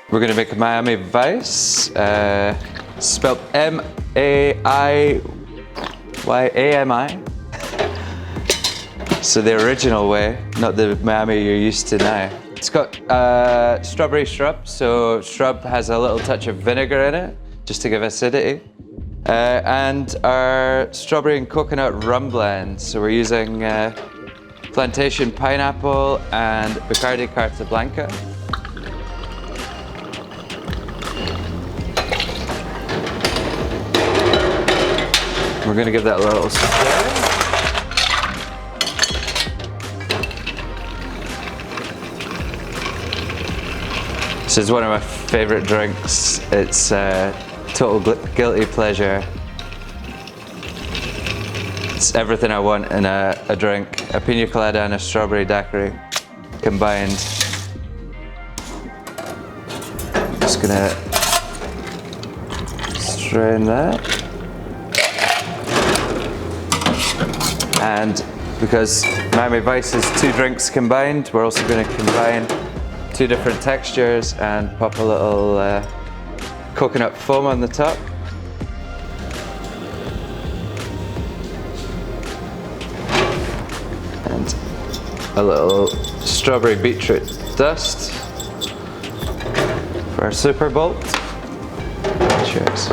We're gonna make a Miami Vice, spelled M-A-I-Y-A-M-I. So the original way, not the Miami you're used to now. It's got strawberry shrub, so shrub has a little touch of vinegar in it, just to give acidity. And our strawberry and coconut rum blend. So we're using plantation pineapple and Bacardi Carta Blanca. We're gonna give that a little stir. This is one of my favorite drinks. It's total guilty pleasure. It's everything I want in a drink. A pina colada and a strawberry daiquiri combined. Just gonna strain that. And because Miami Vice is 2 drinks combined, we're also gonna combine 2 different textures and pop a little coconut foam on the top. And a little strawberry beetroot dust for our Super Bolt. Cheers.